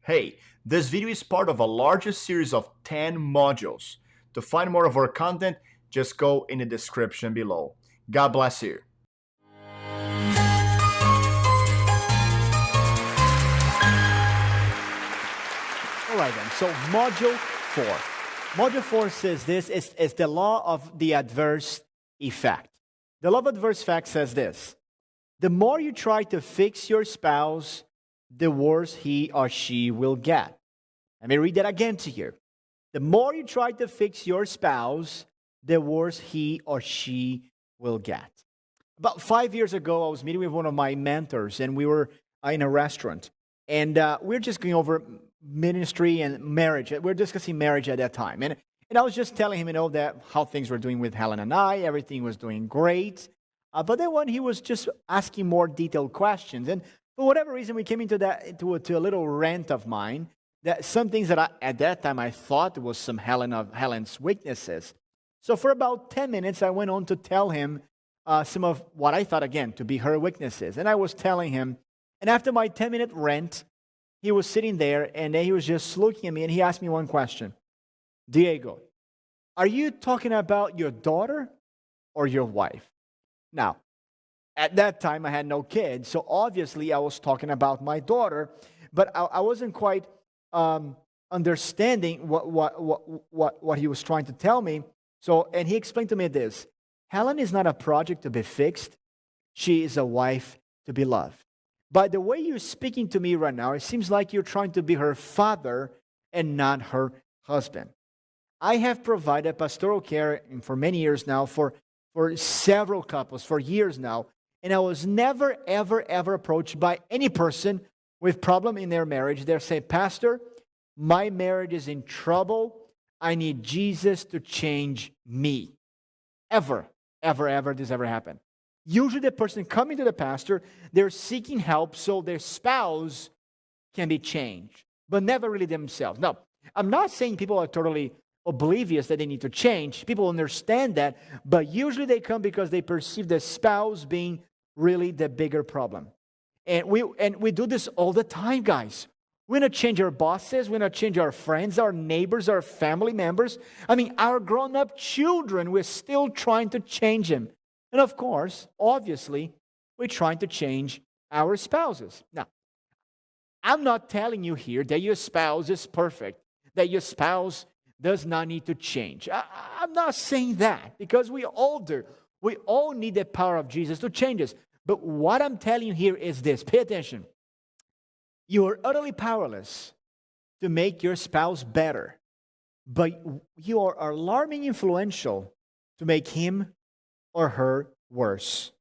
Hey, this video is part of a larger series of 10 modules. To find more of our content, just go in the description below. God bless you. All right then, so module 4. Module 4 says this is the law of the adverse effect. The law of adverse effect says this: the more you try to fix your spouse, the worse he or she will get. Let me read that again to you. The more you try to fix your spouse, the worse he or she will get. About 5 years ago, I was meeting with one of my mentors, and we were in a restaurant. And we were just going over ministry and marriage. We were discussing marriage at that time. And I was just telling him, that how things were doing with Helen and I. Everything was doing great. But then when he was just asking more detailed questions, and for whatever reason, we came into a little rant of mine, that some things that at that time I thought was some Helen's weaknesses. So for about 10 minutes, I went on to tell him some of what I thought, again, to be her weaknesses. And I was telling him, and after my 10-minute rant, he was sitting there, and then he was just looking at me, and he asked me one question. Diego, are you talking about your daughter or your wife? Now, at that time, I had no kids, so obviously I was talking about my daughter, but I wasn't quite understanding what he was trying to tell me. So, and he explained to me this: Helen is not a project to be fixed. She is a wife to be loved. By the way you're speaking to me right now, it seems like you're trying to be her father and not her husband. I have provided pastoral care for many years now for several couples, for years now, and I was never, ever, ever approached by any person with problem in their marriage. They're saying, Pastor, my marriage is in trouble. I need Jesus to change me. Ever this ever happened. Usually the person coming to the pastor, they're seeking help so their spouse can be changed, but never really themselves. Now, I'm not saying people are totally oblivious that they need to change. People understand that, but usually they come because they perceive the spouse being really the bigger problem. And we do this all the time, guys. We're going to change our bosses. We're going to change our friends, our neighbors, our family members. I mean, our grown-up children, we're still trying to change them. And of course, obviously, we're trying to change our spouses. Now, I'm not telling you here that your spouse is perfect, that your spouse does not need to change. I'm not saying that, because we all do. We all need the power of Jesus to change us. But what I'm telling you here is this. Pay attention. You are utterly powerless to make your spouse better, but you are alarmingly influential to make him or her worse.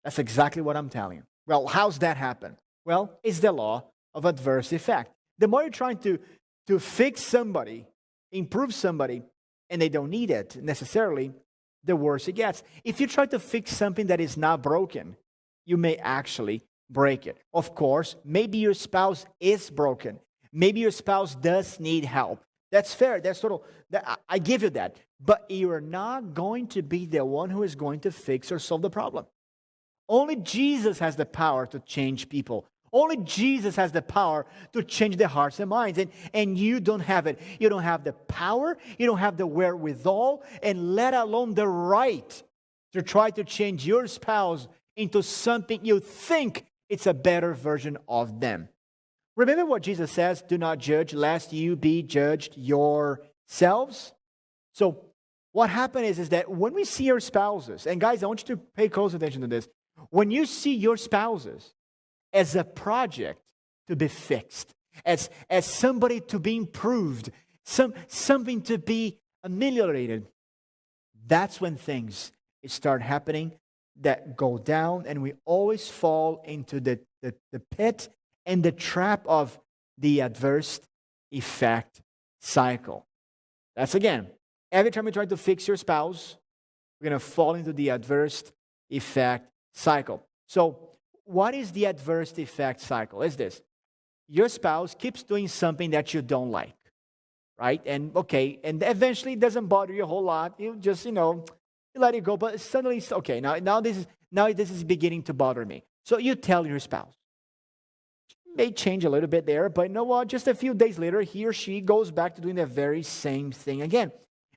That's exactly what I'm telling you. Well, how's that happen? Well, it's the law of adverse effect. The more you're trying to fix somebody, improve somebody, and they don't need it necessarily, the worse it gets. If you try to fix something that is not broken, you may actually break it. Of course, maybe your spouse is broken. Maybe your spouse does need help. That's fair. That's total. I give you that. But you are not going to be the one who is going to fix or solve the problem. Only Jesus has the power to change people. Only Jesus has the power to change their hearts and minds. And you don't have it. You don't have the power. You don't have the wherewithal. And let alone the right to try to change your spouse into something you think it's a better version of them. Remember what Jesus says, do not judge lest you be judged yourselves. So what happened is that when we see our spouses, and guys, I want you to pay close attention to this. When you see your spouses as a project to be fixed, as somebody to be improved, something to be ameliorated, that's when things start happening that go down, and we always fall into the pit and the trap of the adverse effect cycle. That's again, every time you try to fix your spouse, we're going to fall into the adverse effect cycle. So, what is the adverse effect cycle? It's this. Your spouse keeps doing something that you don't like, right? And eventually it doesn't bother you a whole lot. You just, you let it go, but suddenly, okay, now this is beginning to bother me. So you tell your spouse, may change a little bit there, but you know what? Just a few days later, he or she goes back to doing the very same thing again.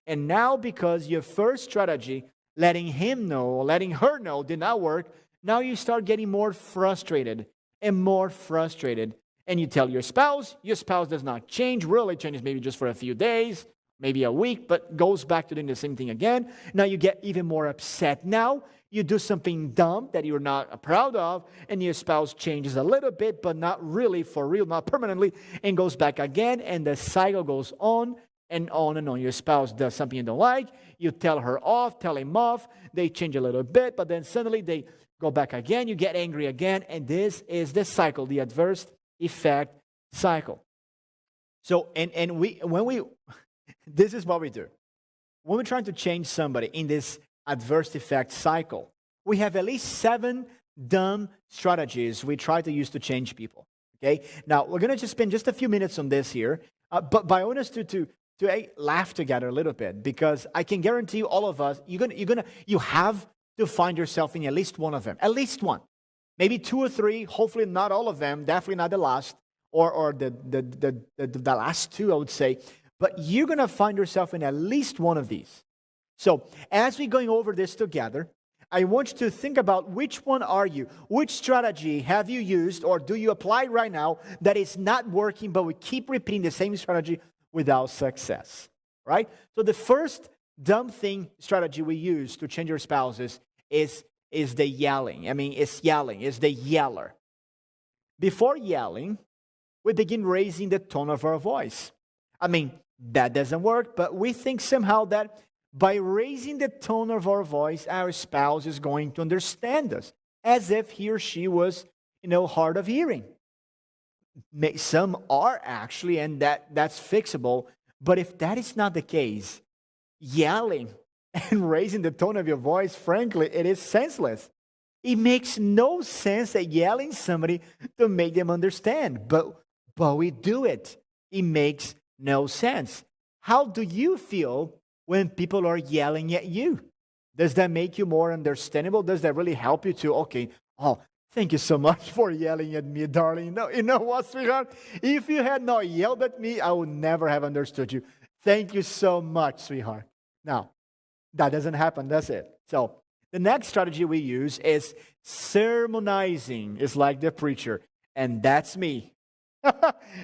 And now, because your first strategy, letting him know, or letting her know, did not work, now you start getting more frustrated and more frustrated. And you tell your spouse does not change, really changes maybe just for a few days, maybe a week, but goes back to doing the same thing again. Now you get even more upset. Now you do something dumb that you're not proud of, and your spouse changes a little bit, but not really for real, not permanently, and goes back again, and the cycle goes on and on and on. Your spouse does something you don't like, you tell her off, tell him off, they change a little bit, but then suddenly they go back again, you get angry again, and this is the cycle, the adverse effect cycle. So, this is what we do. When we're trying to change somebody in this adverse effect cycle, we have at least 7 dumb strategies we try to use to change people. Okay? Now, we're going to just spend just a few minutes on this here, but I want us to laugh together a little bit, because I can guarantee you, all of us, you have to find yourself in at least one of them. At least one. Maybe 2 or 3, hopefully not all of them, definitely not the last, or the last 2, I would say. But you're going to find yourself in at least one of these. So, as we're going over this together, I want you to think about which one are you? Which strategy have you used, or do you apply right now that is not working, but we keep repeating the same strategy without success, right? So the first dumb strategy we use to change your spouses is the yelling. It's yelling. It's the yeller. Before yelling, we begin raising the tone of our voice. That doesn't work, but we think somehow that by raising the tone of our voice, our spouse is going to understand us, as if he or she was, hard of hearing. Some are actually, and that's fixable. But if that is not the case, yelling and raising the tone of your voice, frankly, it is senseless. It makes no sense that yelling somebody to make them understand, but we do it. It makes no sense. How do you feel when people are yelling at you? Does that make you more understandable? Does that really help you to, thank you so much for yelling at me, darling. No, you know what, sweetheart? If you had not yelled at me, I would never have understood you. Thank you so much, sweetheart. Now, that doesn't happen, does it? So, the next strategy we use is sermonizing. It's like the preacher, and that's me.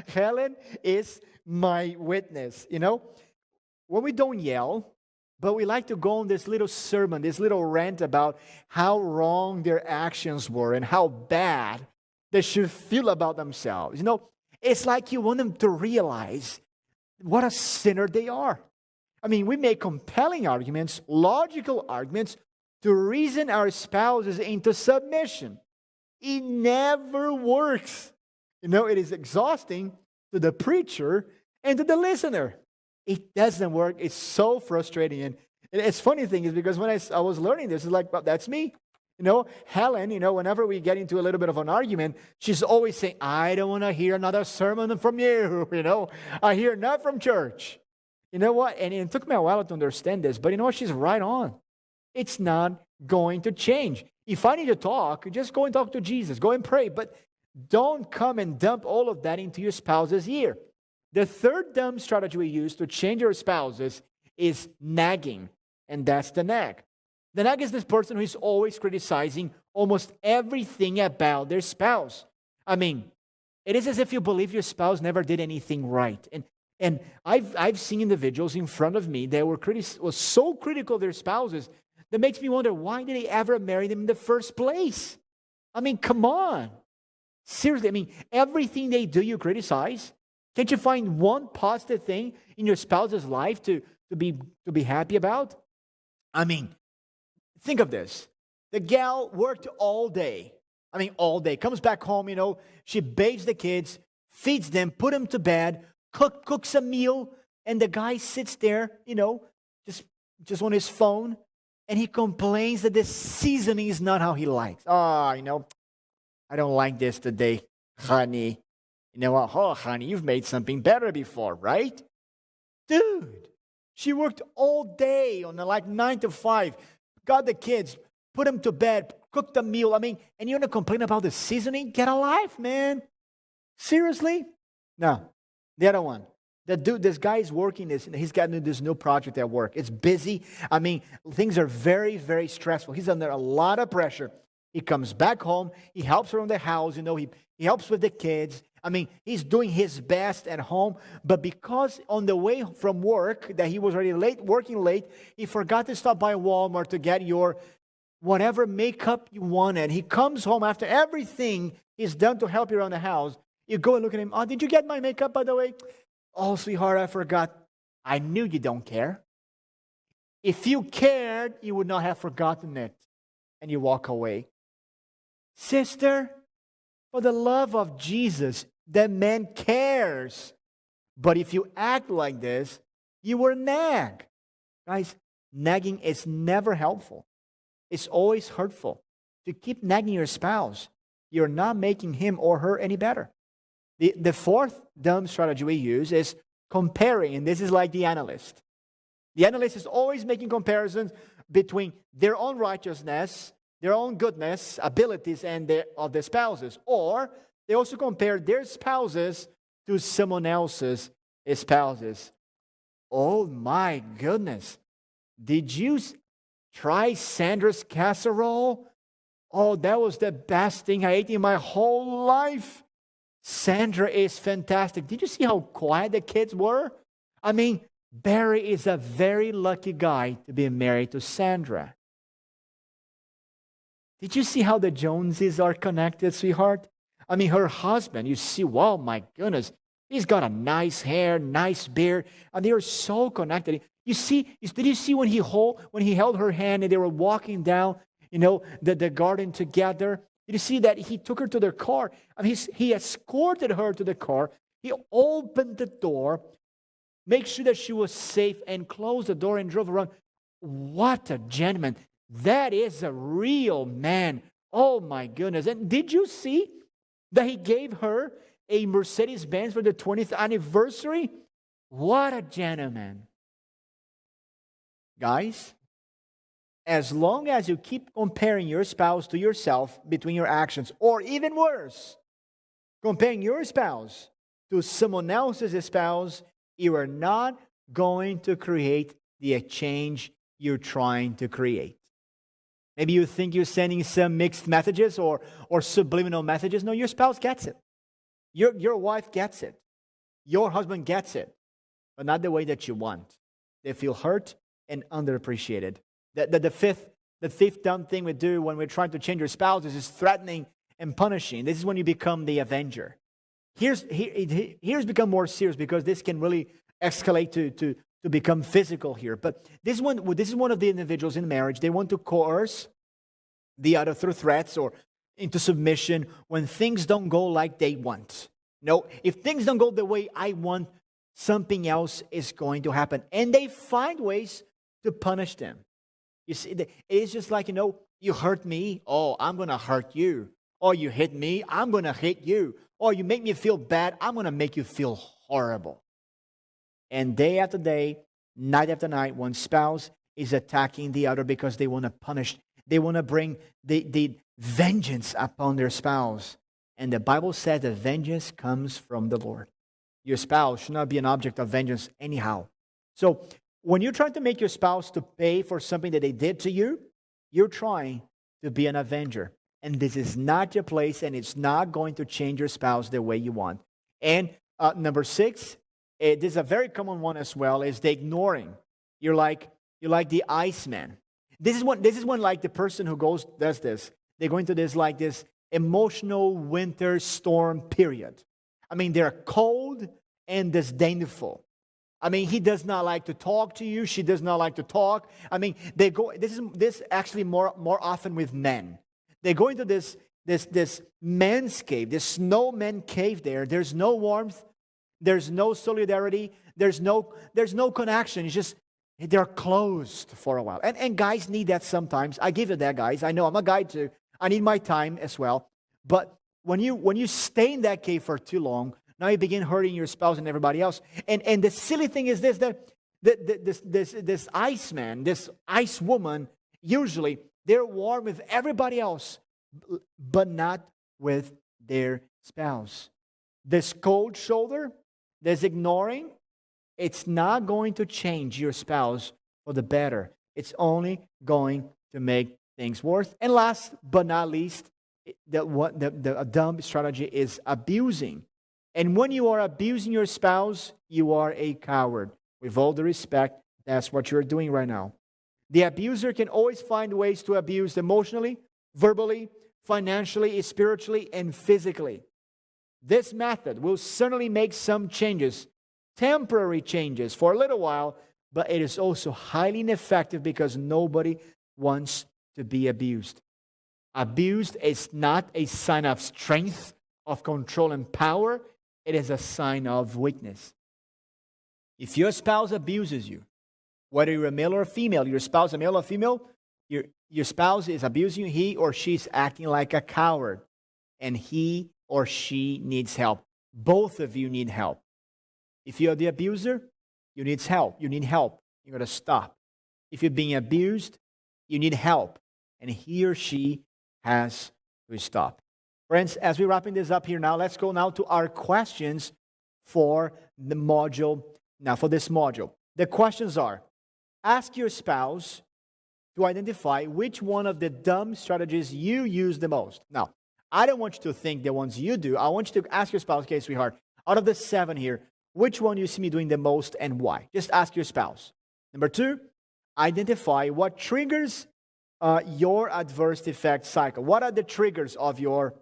Helen is my witness, When we don't yell, but we like to go on this little sermon, this little rant about how wrong their actions were and how bad they should feel about themselves. It's like you want them to realize what a sinner they are. We make compelling arguments, logical arguments, to reason our spouses into submission. It never works. It is exhausting to the preacher and to the listener. It doesn't work. It's so frustrating. And it's funny thing is, because when I was learning this, it's like, well, that's me. Helen, whenever we get into a little bit of an argument, she's always saying, I don't want to hear another sermon from you. I hear not from church. You know what? And it took me a while to understand this, but you know what? She's right on. It's not going to change. If I need to talk, just go and talk to Jesus. Go and pray. But don't come and dump all of that into your spouse's ear. The third dumb strategy we use to change our spouses is nagging, and that's the nag. The nag is this person who is always criticizing almost everything about their spouse. It is as if you believe your spouse never did anything right. And I've seen individuals in front of me that were so critical of their spouses that makes me wonder, why did they ever marry them in the first place? Come on. Seriously, everything they do you criticize. Can't you find one positive thing in your spouse's life to be happy about? Think of this. The gal worked all day. All day. Comes back home, she bathes the kids, feeds them, put them to bed, cooks a meal, and the guy sits there, just on his phone, and he complains that the seasoning is not how he likes. I don't like this today, honey. You know what? Oh, honey, you've made something better before, right? Dude, she worked all day on 9 to 5, got the kids, put them to bed, cooked a meal. And you want to complain about the seasoning? Get a life, man. Seriously? No. The other one. This guy is working he's got this new project at work. It's busy. I mean, things are very, very stressful. He's under a lot of pressure. He comes back home. He helps around the house. He helps with the kids. I mean, he's doing his best at home. But because on the way from work, that he was already working late, he forgot to stop by Walmart to get your whatever makeup you wanted. He comes home after everything he's done to help you around the house. You go and look at him. Oh, did you get my makeup, by the way? Oh, sweetheart, I forgot. I knew you don't care. If you cared, you would not have forgotten it. And you walk away. Sister, for the love of Jesus, that man cares. But if you act like this, you will nag. Guys, nagging is never helpful. It's always hurtful. To keep nagging your spouse, you're not making him or her any better. The fourth dumb strategy we use is comparing, and this is like the analyst. The analyst is always making comparisons between their own righteousness, their own goodness, abilities, and of their spouses. Or they also compare their spouses to someone else's spouses. Oh my goodness. Did you try Sandra's casserole? Oh, that was the best thing I ate in my whole life. Sandra is fantastic. Did you see how quiet the kids were? I mean, Barry is a very lucky guy to be married to Sandra. Did you see how the Joneses are connected, sweetheart? I mean, her husband, you see, wow, my goodness, he's got a nice hair, nice beard, and they are so connected. You see, did you see when he held her hand and they were walking down, the garden together? Did you see that he took her to their car? I mean, he escorted her to the car. He opened the door, make sure that she was safe, and closed the door and drove around. What a gentleman. That is a real man. Oh, my goodness. And did you see that he gave her a Mercedes-Benz for the 20th anniversary? What a gentleman. Guys, as long as you keep comparing your spouse to yourself between your actions, or even worse, comparing your spouse to someone else's spouse, you are not going to create the change you're trying to create. Maybe you think you're sending some mixed messages or subliminal messages. No, your spouse gets it. Your wife gets it. Your husband gets it, but not the way that you want. They feel hurt and underappreciated. The fifth dumb thing we do when we're trying to change our spouses is threatening and punishing. This is when you become the avenger. Here's become more serious because this can really escalate to become physical here. But this is one of the individuals in marriage. They want to coerce the other through threats or into submission when things don't go like they want. No, if things don't go the way I want, something else is going to happen. And they find ways to punish them. You see, it's just like, you hurt me, oh, I'm going to hurt you. Or you hit me, I'm going to hit you. Or you make me feel bad, I'm going to make you feel horrible. And day after day, night after night, one spouse is attacking the other because they want to punish. They want to bring the vengeance upon their spouse. And the Bible says that vengeance comes from the Lord. Your spouse should not be an object of vengeance anyhow. So when you're trying to make your spouse to pay for something that they did to you, you're trying to be an avenger. And this is not your place, and it's not going to change your spouse the way you want. And number 6, this is a very common one as well, is the ignoring. You're like the Iceman. This is when like the person who does this. They go into this emotional winter storm period. I mean, they're cold and disdainful. I mean, he does not like to talk to you. She does not like to talk. I mean, they go. This actually more often with men. They go into this man's cave, this snowman cave. There's no warmth. There's no solidarity. There's no connection. It's just they're closed for a while. And guys need that sometimes. I give you that, guys. I know I'm a guy too. I need my time as well. But when you stay in that cave for too long, now you begin hurting your spouse and everybody else. And the silly thing is this Iceman, this ice woman, usually they're warm with everybody else, but not with their spouse. This cold shoulder, this ignoring, it's not going to change your spouse for the better. It's only going to make things worse. And last but not least, the dumb strategy is abusing. And when you are abusing your spouse, you are a coward. With all the respect, that's what you're doing right now. The abuser can always find ways to abuse emotionally, verbally, financially, spiritually, and physically. This method will certainly make some changes, temporary changes for a little while, but it is also highly ineffective because nobody wants to be abused. Abused is not a sign of strength, of control and power. It is a sign of weakness. If your spouse abuses you, whether you're a male or a female, your spouse a male or female, your spouse is abusing you, he or she is acting like a coward, and he or she needs help. Both of you need help. If you're the abuser, you need help. You need help. You got to stop. If you're being abused, you need help, and he or she has to stop. Friends, as we're wrapping this up here now, let's go now to our questions for the module. Now, for this module, the questions are: ask your spouse to identify which one of the dumb strategies you use the most. Now, I don't want you to think the ones you do. I want you to ask your spouse, okay, sweetheart, out of the 7 here, which one you see me doing the most and why? Just ask your spouse. Number 2, identify what triggers your adverse effect cycle. What are the triggers of your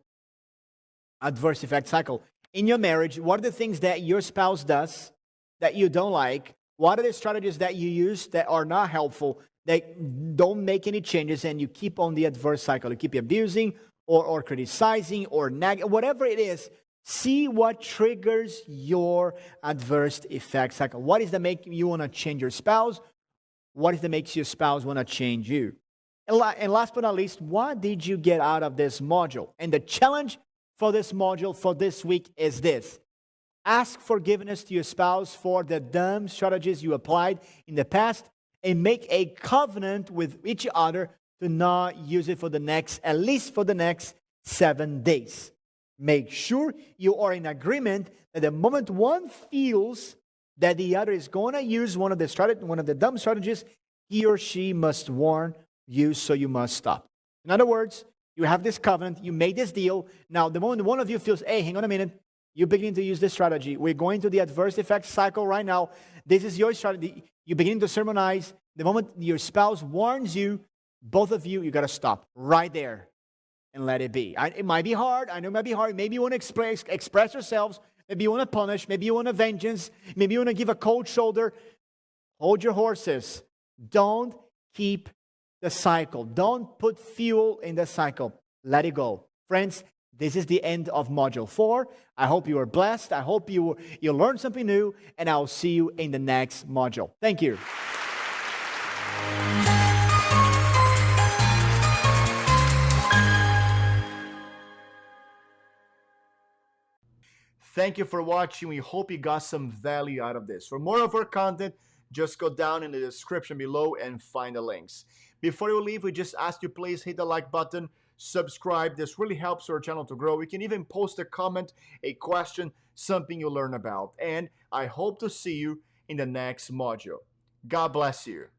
adverse effect cycle? In your marriage, what are the things that your spouse does that you don't like? What are the strategies that you use that are not helpful, that don't make any changes, and you keep on the adverse cycle? You keep abusing or criticizing or nagging, whatever it is. See what triggers your adverse effect cycle. What is that making you want to change your spouse? What is that makes your spouse want to change you? And last but not least, what did you get out of this module? And the challenge for this module for this week is this: ask forgiveness to your spouse for the dumb strategies you applied in the past, and make a covenant with each other to not use it for the next, at least for the next 7 days. Make sure you are in agreement that the moment one feels that the other is going to use one of the dumb strategies, he or she must warn you, so you must stop. In other words, you have this covenant, you made this deal. Now, the moment one of you feels, hey, hang on a minute, you begin to use this strategy. We're going to the adverse effect cycle right now. This is your strategy. You begin to sermonize. The moment your spouse warns you, both of you, you got to stop right there and let it be. It might be hard. I know it might be hard. Maybe you want to express yourselves. Maybe you want to punish. Maybe you want a vengeance. Maybe you want to give a cold shoulder. Hold your horses. Don't keep the cycle. Don't put fuel in the cycle. Let it go. Friends, this is the end of Module 4. I hope you are blessed. I hope you learned something new, and I'll see you in the next module. Thank you. Thank you for watching. We hope you got some value out of this. For more of our content, just go down in the description below and find the links. Before you leave, we just ask you please hit the like button, subscribe. This really helps our channel to grow. We can even post a comment, a question, something you learn about. And I hope to see you in the next module. God bless you.